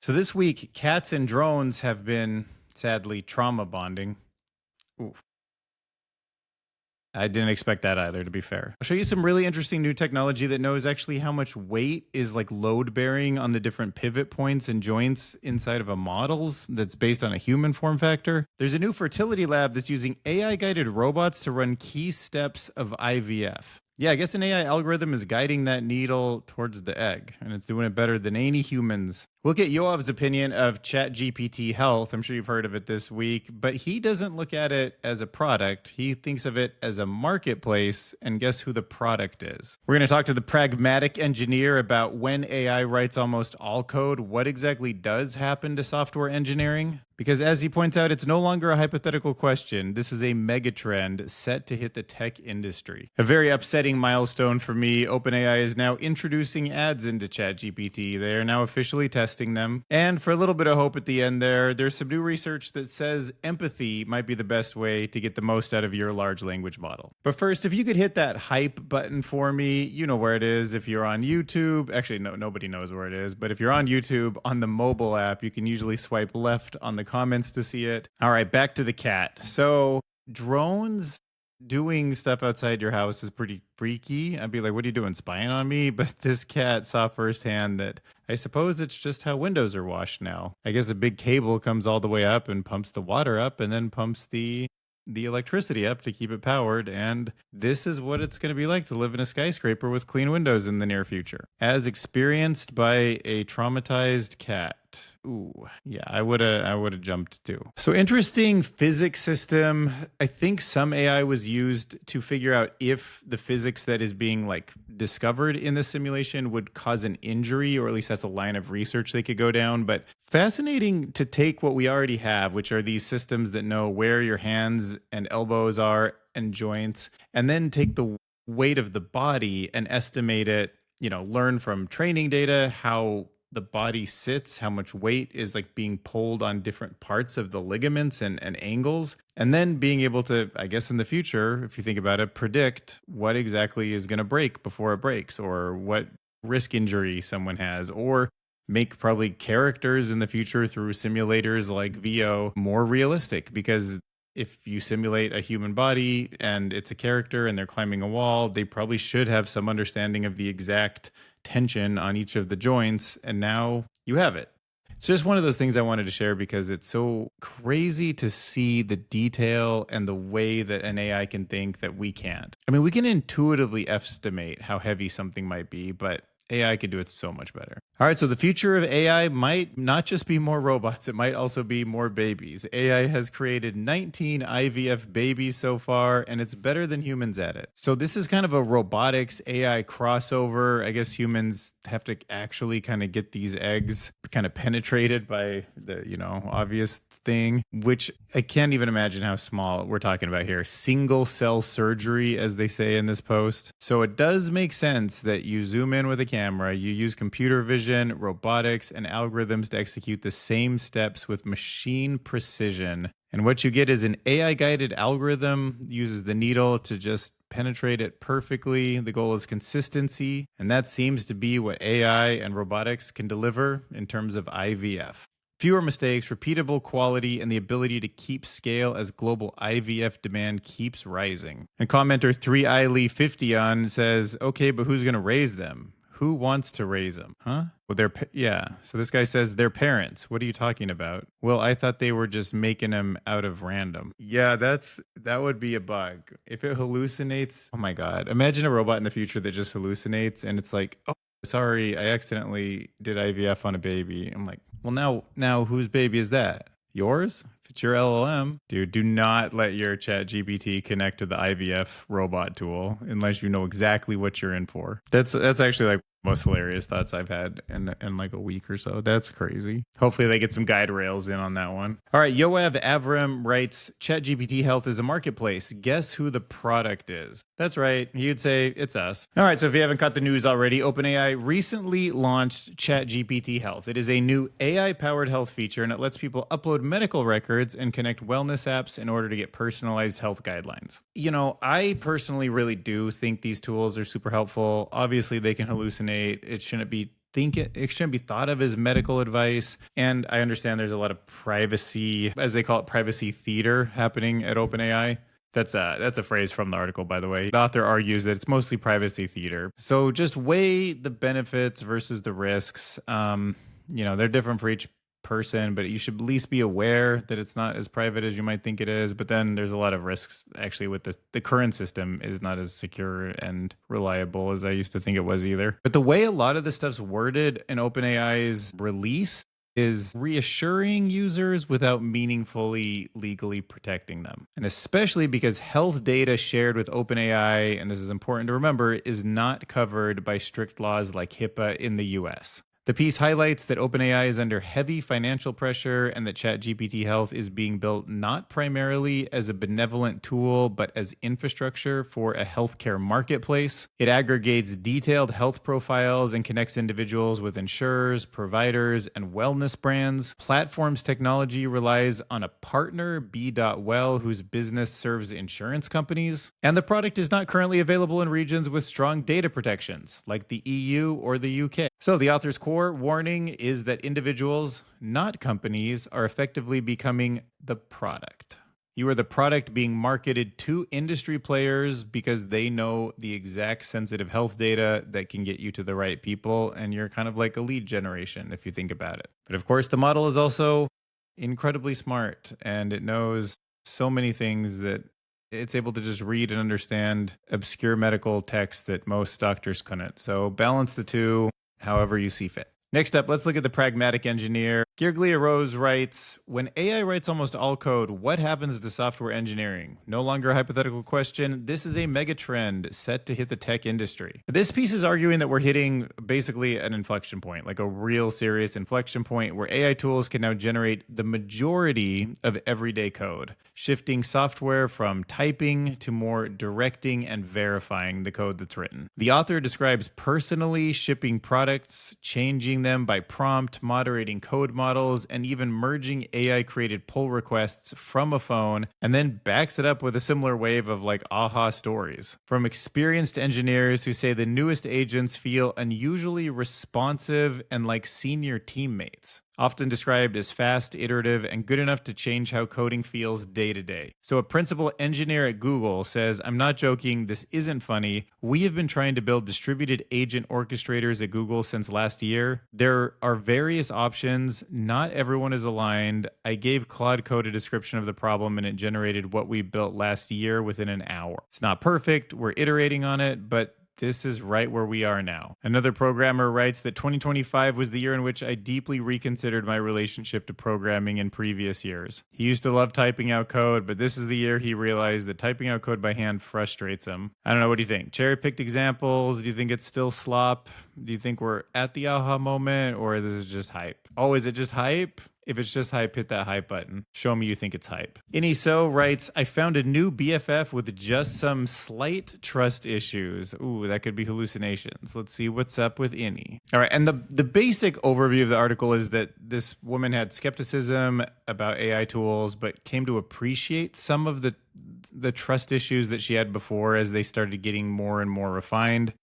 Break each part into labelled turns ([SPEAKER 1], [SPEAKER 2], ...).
[SPEAKER 1] So this week, cats and drones have been sadly trauma bonding. Oof. I didn't expect that either, to be fair. I'll show you some really interesting new technology that knows actually how much weight is like load bearing on the different pivot points and joints inside of a models that's based on a human form factor. There's a new fertility lab that's using AI guided robots to run key steps of IVF. Yeah, I guess an AI algorithm is guiding that needle towards the egg, and it's doing it better than any humans. We'll get Yoav's opinion of ChatGPT Health. I'm sure you've heard of it this week, but he doesn't look at it as a product. He thinks of it as a marketplace, and guess who the product is? We're going to talk to the pragmatic engineer about when AI writes almost all code, what exactly does happen to software engineering? Because as he points out, it's no longer a hypothetical question. This is a megatrend set to hit the tech industry. A very upsetting milestone for me. OpenAI is now introducing ads into ChatGPT. They are now officially testing them. And for a little bit of hope at the end there's some new research that says empathy might be the best way to get the most out of your large language model. But first, if you could hit that hype button for me, you know where it is. If you're on YouTube, actually, no, nobody knows where it is. But if you're on YouTube, on the mobile app, you can usually swipe left on the comments to see it. All right, back to the cat. So drones doing stuff outside your house is pretty freaky. I'd be like, what are you doing, spying on me? But this cat saw firsthand that I suppose it's just how windows are washed now. I guess a big cable comes all the way up and pumps the water up and then pumps the electricity up to keep it powered, and this is what it's going to be like to live in a skyscraper with clean windows in the near future, as experienced by a traumatized cat. Ooh, yeah, I would have jumped too. So interesting physics system. I think some AI was used to figure out if the physics that is being like discovered in the simulation would cause an injury, or at least that's a line of research they could go down. But fascinating to take what we already have, which are these systems that know where your hands and elbows are and joints, and then take the weight of the body and estimate it, learn from training data how the body sits, how much weight is like being pulled on different parts of the ligaments and angles, and then being able to, I guess in the future, if you think about it, predict what exactly is going to break before it breaks, or what risk injury someone has, or make probably characters in the future through simulators like VO more realistic. Because if you simulate a human body and it's a character and they're climbing a wall, they probably should have some understanding of the exact tension on each of the joints, and now you have it. It's just one of those things I wanted to share because it's so crazy to see the detail and the way that an AI can think that we can't. I mean, we can intuitively estimate how heavy something might be, but AI can do it so much better. All right, so the future of AI might not just be more robots, it might also be more babies. AI has created 19 IVF babies so far, and it's better than humans at it. So this is kind of a robotics AI crossover. I guess humans have to actually kind of get these eggs kind of penetrated by the, obvious thing, which I can't even imagine how small we're talking about here. Single cell surgery, as they say in this post. So it does make sense that you zoom in with a camera, you use computer vision, robotics, and algorithms to execute the same steps with machine precision. And what you get is an AI-guided algorithm, uses the needle to just penetrate it perfectly. The goal is consistency, and that seems to be what AI and robotics can deliver in terms of IVF. Fewer mistakes, repeatable quality, and the ability to keep scale as global IVF demand keeps rising. And commenter 3iLee50on says, okay, but who's going to raise them? Who wants to raise them? Huh? Well, So this guy says their parents. What are you talking about? Well, I thought they were just making them out of random. Yeah, that would be a bug. If it hallucinates, oh my God. Imagine a robot in the future that just hallucinates and it's like, oh, sorry, I accidentally did IVF on a baby. I'm like, well, now whose baby is that? Yours? If it's your LLM, dude, do not let your ChatGPT connect to the IVF robot tool unless you know exactly what you're in for. That's actually like most hilarious thoughts I've had in like a week or so. That's crazy. Hopefully they get some guide rails in on that one. All right, Yoav Avram writes, ChatGPT Health is a marketplace. Guess who the product is? That's right. You'd say it's us. All right, so if you haven't caught the news already, OpenAI recently launched ChatGPT Health. It is a new AI-powered health feature, and it lets people upload medical records and connect wellness apps in order to get personalized health guidelines. I personally really do think these tools are super helpful. Obviously, they can hallucinate. It shouldn't be think it shouldn't be thought of as medical advice. And I understand there's a lot of privacy, as they call it, privacy theater happening at OpenAI. That's a phrase from the article, by the way. The author argues that it's mostly privacy theater. So just weigh the benefits versus the risks. They're different for each person, but you should at least be aware that it's not as private as you might think it is. But then there's a lot of risks actually with the current system is not as secure and reliable as I used to think it was either. But the way a lot of this stuff's worded in OpenAI's release is reassuring users without meaningfully legally protecting them. And especially because health data shared with OpenAI, and this is important to remember, is not covered by strict laws like HIPAA in the US. The piece highlights that OpenAI is under heavy financial pressure and that ChatGPT Health is being built not primarily as a benevolent tool, but as infrastructure for a healthcare marketplace. It aggregates detailed health profiles and connects individuals with insurers, providers, and wellness brands. Platform's technology relies on a partner, B.Well, whose business serves insurance companies. And the product is not currently available in regions with strong data protections, like the EU or the UK. So the author's core warning is that individuals, not companies, are effectively becoming the product. You are the product being marketed to industry players because they know the exact sensitive health data that can get you to the right people, and you're kind of like a lead generation if you think about it. But of course, the model is also incredibly smart, and it knows so many things that it's able to just read and understand obscure medical text that most doctors couldn't. So balance the two however you see fit. Next up, let's look at the pragmatic engineer. Girglia Rose writes, when AI writes almost all code, what happens to software engineering? No longer a hypothetical question. This is a mega trend set to hit the tech industry. This piece is arguing that we're hitting basically an inflection point, like a real serious inflection point where AI tools can now generate the majority of everyday code, shifting software from typing to more directing and verifying the code that's written. The author describes personally shipping products, changing them by prompt, moderating code models, and even merging AI-created pull requests from a phone, and then backs it up with a similar wave of like aha stories. From experienced engineers who say the newest agents feel unusually responsive and like senior teammates, often described as fast, iterative, and good enough to change how coding feels day to day. So a principal engineer at Google says, I'm not joking, this isn't funny. We have been trying to build distributed agent orchestrators at Google since last year. There are various options. Not everyone is aligned. I gave Claude Code a description of the problem and it generated what we built last year within an hour. It's not perfect. We're iterating on it, but this is right where we are now. Another programmer writes that 2025 was the year in which I deeply reconsidered my relationship to programming in previous years. He used to love typing out code, but this is the year he realized that typing out code by hand frustrates him. I don't know, what do you think? Cherry-picked examples? Do you think it's still slop? Do you think we're at the aha moment, or this is just hype? Oh, is it just hype? If it's just hype, hit that hype button. Show me you think it's hype. Iniso writes, I found a new BFF with just some slight trust issues. Ooh, that could be hallucinations. Let's see what's up with Ini. All right, and the basic overview of the article is that this woman had skepticism about AI tools, but came to appreciate some of the trust issues that she had before as they started getting more and more refined.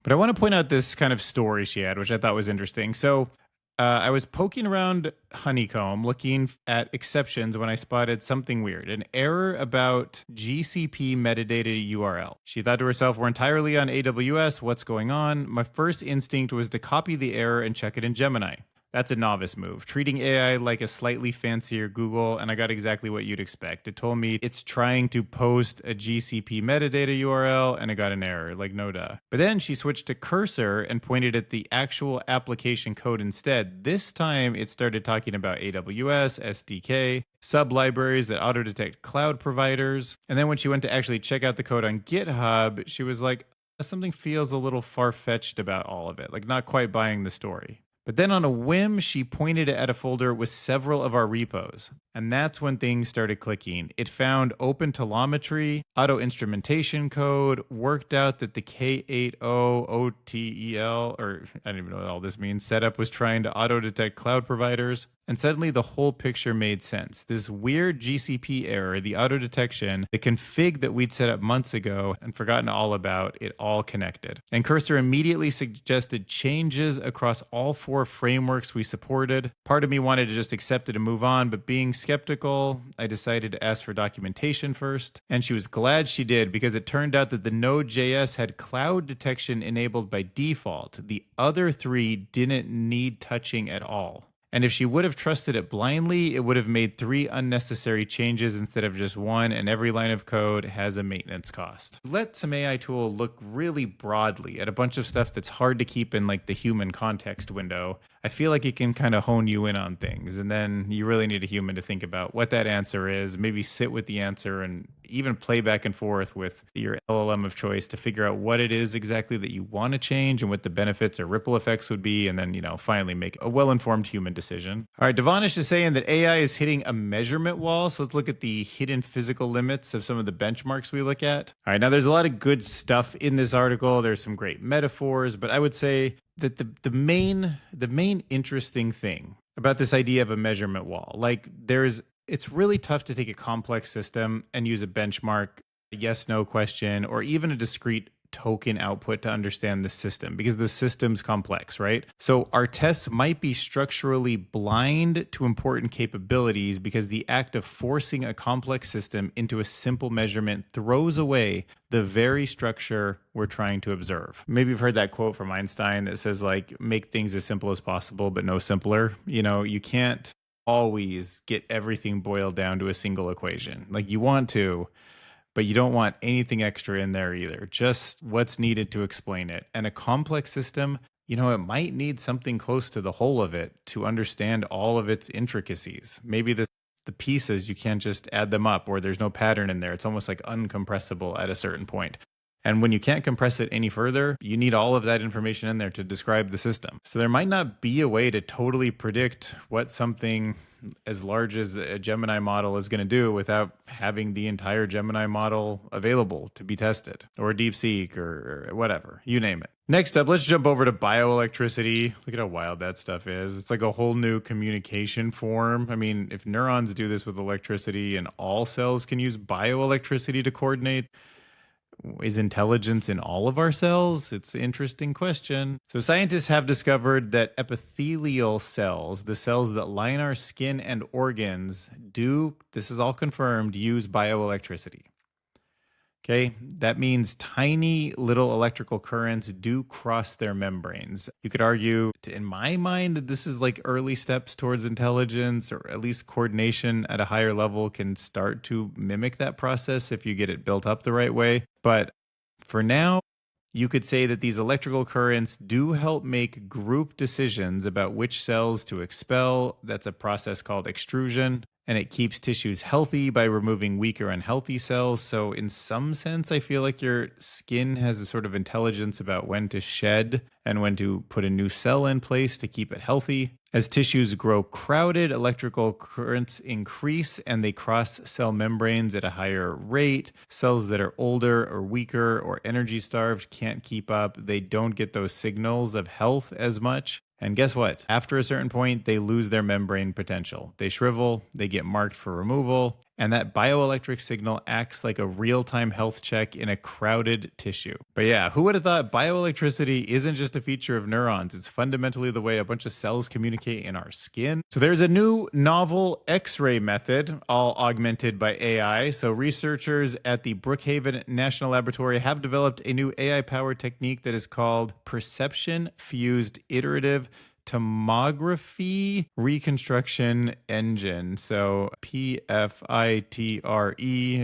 [SPEAKER 1] But I want to point out this kind of story she had, which I thought was interesting. So I was poking around Honeycomb looking at exceptions when I spotted something weird, an error about GCP metadata URL. She thought to herself, we're entirely on AWS, what's going on? My first instinct was to copy the error and check it in Gemini. That's a novice move, treating AI like a slightly fancier Google, and I got exactly what you'd expect. It told me it's trying to post a GCP metadata URL, and I got an error, like no duh. But then she switched to Cursor and pointed at the actual application code instead. This time, it started talking about AWS, SDK, sub-libraries that auto-detect cloud providers. And then when she went to actually check out the code on GitHub, she was like, something feels a little far-fetched about all of it, like not quite buying the story. But then on a whim, she pointed at a folder with several of our repos. And that's when things started clicking. It found open telemetry, auto instrumentation code, worked out that the K80OTEL, or I don't even know what all this means, setup was trying to auto detect cloud providers. And suddenly the whole picture made sense. This weird GCP error, the auto detection, the config that we'd set up months ago and forgotten all about, it all connected. And Cursor immediately suggested changes across all 4 frameworks we supported. Part of me wanted to just accept it and move on, but being skeptical, I decided to ask for documentation first. And she was glad she did, because it turned out that the Node.js had cloud detection enabled by default. The other 3 didn't need touching at all. And if she would have trusted it blindly, it would have made 3 unnecessary changes instead of just 1, and every line of code has a maintenance cost. Let some AI tool look really broadly at a bunch of stuff that's hard to keep in like the human context window. I feel like it can kind of hone you in on things, and then you really need a human to think about what that answer is, maybe sit with the answer and even play back and forth with your LLM of choice to figure out what it is exactly that you want to change and what the benefits or ripple effects would be, and then, finally make a well-informed human decision. All right, Devonish is saying that AI is hitting a measurement wall, so let's look at the hidden physical limits of some of the benchmarks we look at. All right, now there's a lot of good stuff in this article. There's some great metaphors, but I would say that the main interesting thing about this idea of a measurement wall, it's really tough to take a complex system and use a benchmark, a yes/no question, or even a discrete token output to understand the system, because the system's complex, right? So our tests might be structurally blind to important capabilities because the act of forcing a complex system into a simple measurement throws away the very structure we're trying to observe. Maybe you've heard that quote from Einstein that says, make things as simple as possible, but no simpler. You can't always get everything boiled down to a single equation. You want to, but you don't want anything extra in there either. Just what's needed to explain it. And a complex system, it might need something close to the whole of it to understand all of its intricacies. Maybe the pieces, you can't just add them up, or there's no pattern in there. It's almost like uncompressible at a certain point. And when you can't compress it any further, you need all of that information in there to describe the system. So there might not be a way to totally predict what something as large as a Gemini model is going to do without having the entire Gemini model available to be tested, or DeepSeek, or whatever, you name it. Next up, let's jump over to bioelectricity. Look at how wild that stuff is. It's like a whole new communication form. I mean, if neurons do this with electricity and all cells can use bioelectricity to coordinate, is intelligence in all of our cells? It's an interesting question. So scientists have discovered that epithelial cells, the cells that line our skin and organs, this is all confirmed, use bioelectricity. Okay, that means tiny little electrical currents do cross their membranes. You could argue, in my mind, that this is like early steps towards intelligence, or at least coordination at a higher level can start to mimic that process if you get it built up the right way. But for now, you could say that these electrical currents do help make group decisions about which cells to expel. That's a process called extrusion. And it keeps tissues healthy by removing weaker, unhealthy cells. So in some sense, I feel like your skin has a sort of intelligence about when to shed and when to put a new cell in place to keep it healthy. As tissues grow crowded, electrical currents increase and they cross cell membranes at a higher rate. Cells that are older or weaker or energy starved can't keep up. They don't get those signals of health as much. And guess what? After a certain point, they lose their membrane potential. They shrivel, they get marked for removal, and that bioelectric signal acts like a real-time health check in a crowded tissue. But yeah, who would have thought bioelectricity isn't just a feature of neurons? It's fundamentally the way a bunch of cells communicate in our skin. So there's a new novel X-ray method, all augmented by AI. So researchers at the Brookhaven National Laboratory have developed a new AI-powered technique that is called perception-fused iterative tomography reconstruction engine. So PFITRE,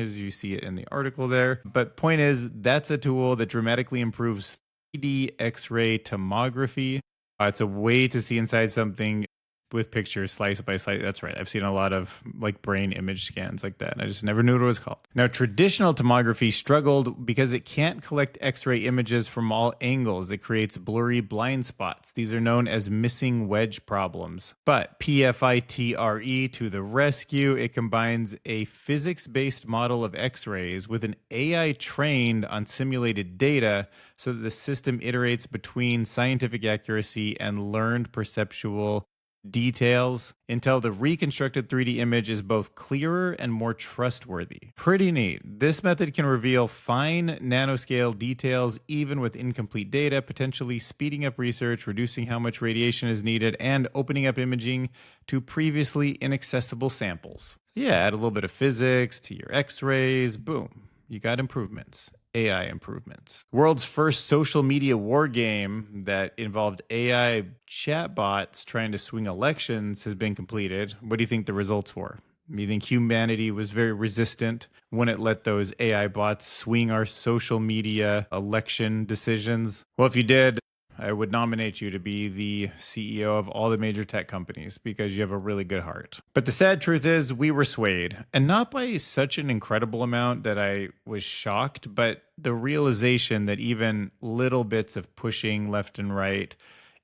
[SPEAKER 1] as you see it in the article there. But point is, that's a tool that dramatically improves 3D X-ray tomography. It's a way to see inside something with pictures slice by slice. That's right. I've seen a lot of brain image scans like that. And I just never knew what it was called. Now, traditional tomography struggled because it can't collect X-ray images from all angles. It creates blurry blind spots. These are known as missing wedge problems. But PFITRE to the rescue, it combines a physics-based model of X-rays with an AI trained on simulated data so that the system iterates between scientific accuracy and learned perceptual details until the reconstructed 3D image is both clearer and more trustworthy. Pretty neat. This method can reveal fine nanoscale details even with incomplete data, potentially speeding up research, reducing how much radiation is needed, and opening up imaging to previously inaccessible samples. Yeah, add a little bit of physics to your x-rays, boom, you got improvements. AI improvements. World's first social media war game that involved AI chatbots trying to swing elections has been completed. What do you think the results were? You think humanity was very resistant when it let those AI bots swing our social media election decisions? Well, if you did, I would nominate you to be the CEO of all the major tech companies because you have a really good heart. But the sad truth is, we were swayed, and not by such an incredible amount that I was shocked, but the realization that even little bits of pushing left and right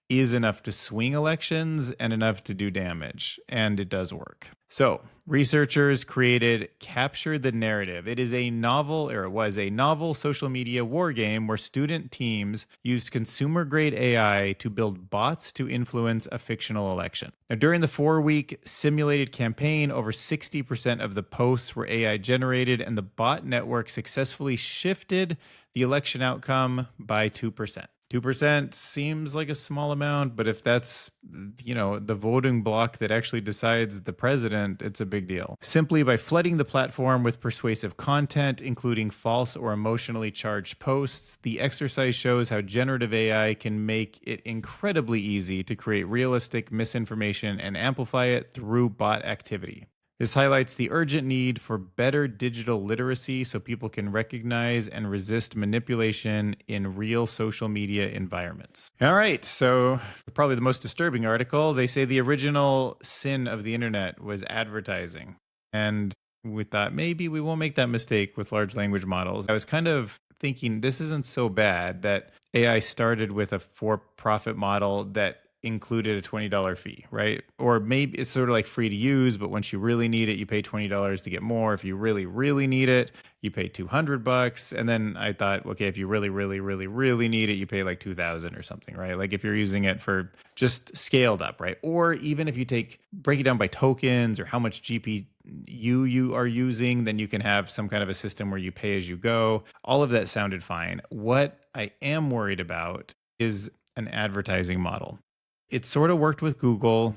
[SPEAKER 1] is enough to swing elections and enough to do damage, and it does work. So, researchers created Capture the Narrative. It is a novel, or it was a novel social media war game where student teams used consumer-grade AI to build bots to influence a fictional election. Now, during the 4-week simulated campaign, over 60% of the posts were AI generated, and the bot network successfully shifted the election outcome by 2%. 2% seems like a small amount, but if that's, the voting bloc that actually decides the president, it's a big deal. Simply by flooding the platform with persuasive content, including false or emotionally charged posts, the exercise shows how generative AI can make it incredibly easy to create realistic misinformation and amplify it through bot activity. This highlights the urgent need for better digital literacy so people can recognize and resist manipulation in real social media environments. All right, so probably the most disturbing article, they say the original sin of the internet was advertising. And we thought maybe we won't make that mistake with large language models. I was kind of thinking this isn't so bad that AI started with a for-profit model that included a $20 fee, right? Or maybe it's sort of like free to use, but once you really need it, you pay $20 to get more. If you really, really need it, you pay $200. And then I thought, okay, if you really, really, really, really need it, you pay like 2,000 or something, right? Like if you're using it for just scaled up, right? Or even if you break it down by tokens or how much GPU you are using, then you can have some kind of a system where you pay as you go. All of that sounded fine. What I am worried about is an advertising model. It sort of worked with Google,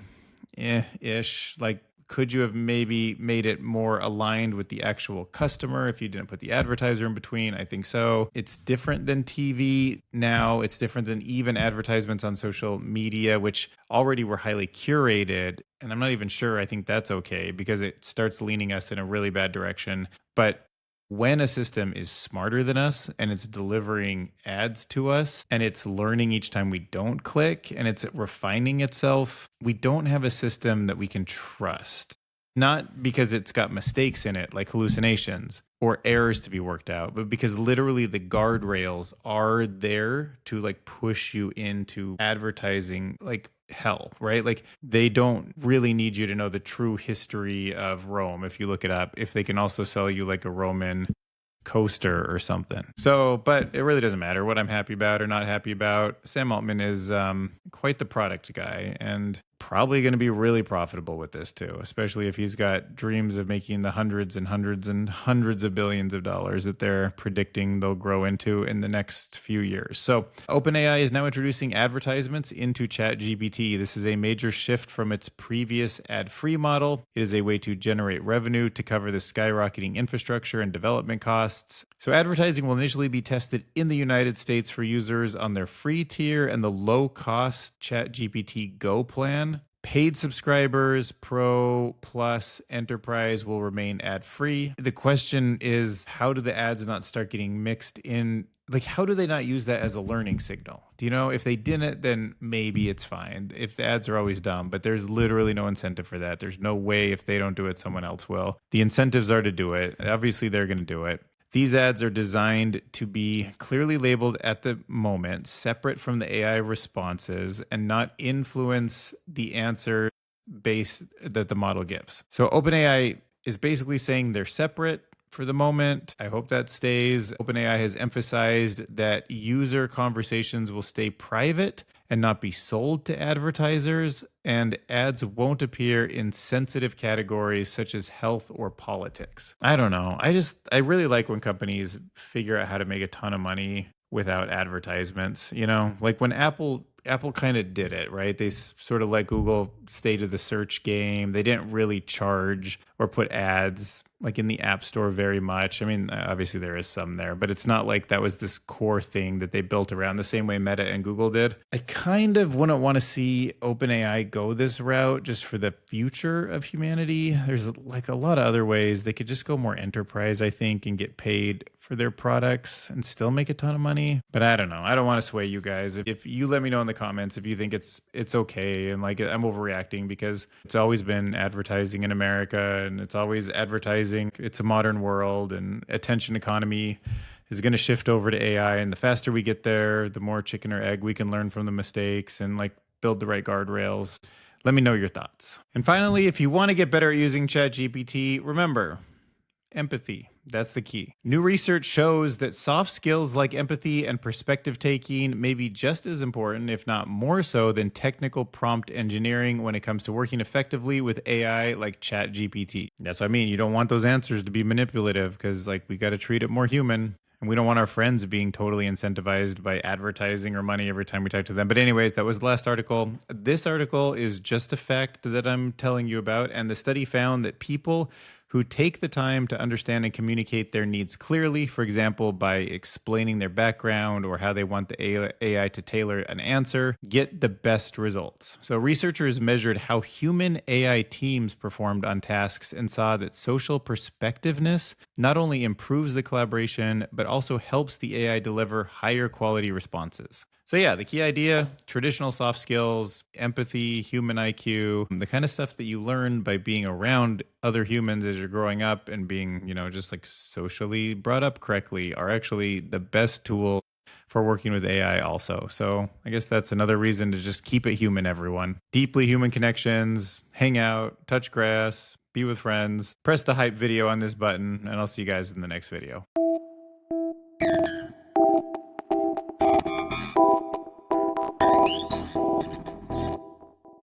[SPEAKER 1] ish. Like, could you have maybe made it more aligned with the actual customer if you didn't put the advertiser in between? I think so. It's different than TV now. It's different than even advertisements on social media, which already were highly curated. And I'm not even sure I think that's okay because it starts leaning us in a really bad direction. But when a system is smarter than us and it's delivering ads to us and it's learning each time we don't click and it's refining itself, we don't have a system that we can trust. Not because it's got mistakes in it, like hallucinations or errors to be worked out, but because literally the guardrails are there to like push you into advertising like hell, right? Like they don't really need you to know the true history of Rome if you look it up, if they can also sell you like a Roman coaster or something. So, but it really doesn't matter what I'm happy about or not happy about. Sam Altman is quite the product guy and probably going to be really profitable with this too, especially if he's got dreams of making the hundreds and hundreds and hundreds of billions of dollars that they're predicting they'll grow into in the next few years. So OpenAI is now introducing advertisements into ChatGPT. This is a major shift from its previous ad-free model. It is a way to generate revenue to cover the skyrocketing infrastructure and development costs. So advertising will initially be tested in the United States for users on their free tier and the low-cost ChatGPT Go plan. Paid subscribers, Pro, Plus, Enterprise will remain ad-free. The question is, how do the ads not start getting mixed in? Like, how do they not use that as a learning signal? Do you know? If they didn't, then maybe it's fine. If the ads are always dumb, but there's literally no incentive for that. There's no way if they don't do it, someone else will. The incentives are to do it. Obviously, they're going to do it. These ads are designed to be clearly labeled at the moment, separate from the AI responses, and not influence the answer base that the model gives. So OpenAI is basically saying they're separate for the moment. I hope that stays. OpenAI has emphasized that user conversations will stay private and not be sold to advertisers, and ads won't appear in sensitive categories such as health or politics. I don't know. I really like when companies figure out how to make a ton of money without advertisements, like when Apple kind of did it, right? They sort of let Google stay to the search game. They didn't really charge or put ads like in the App Store very much. I mean, obviously there is some there, but it's not like that was this core thing that they built around the same way Meta and Google did. I kind of wouldn't want to see OpenAI go this route just for the future of humanity. There's like a lot of other ways they could just go more enterprise, I think, and get paid for their products and still make a ton of money. But I don't know. I don't want to sway you guys. If you let me know in the comments if you think it's okay and like I'm overreacting, because it's always been advertising in America and it's always advertising. It's a modern world and attention economy is going to shift over to AI. And the faster we get there, the more chicken or egg we can learn from the mistakes and like build the right guardrails. Let me know your thoughts. And finally, if you want to get better at using ChatGPT, remember, empathy. That's the key. New research shows that soft skills like empathy and perspective taking may be just as important, if not more so, than technical prompt engineering when it comes to working effectively with AI like ChatGPT. That's what I mean. You don't want those answers to be manipulative because like we got to treat it more human. And we don't want our friends being totally incentivized by advertising or money every time we talk to them. But anyways, that was the last article. This article is just a fact that I'm telling you about. And the study found that people who take the time to understand and communicate their needs clearly, for example, by explaining their background or how they want the AI to tailor an answer, get the best results. So researchers measured how human AI teams performed on tasks and saw that social perspectiveness not only improves the collaboration, but also helps the AI deliver higher quality responses. So yeah, the key idea, traditional soft skills, empathy, human IQ, the kind of stuff that you learn by being around other humans as you're growing up and being, just like socially brought up correctly are actually the best tool for working with AI also. So I guess that's another reason to just keep it human, everyone. Deeply human connections, hang out, touch grass, be with friends, press the hype video on this button, and I'll see you guys in the next video.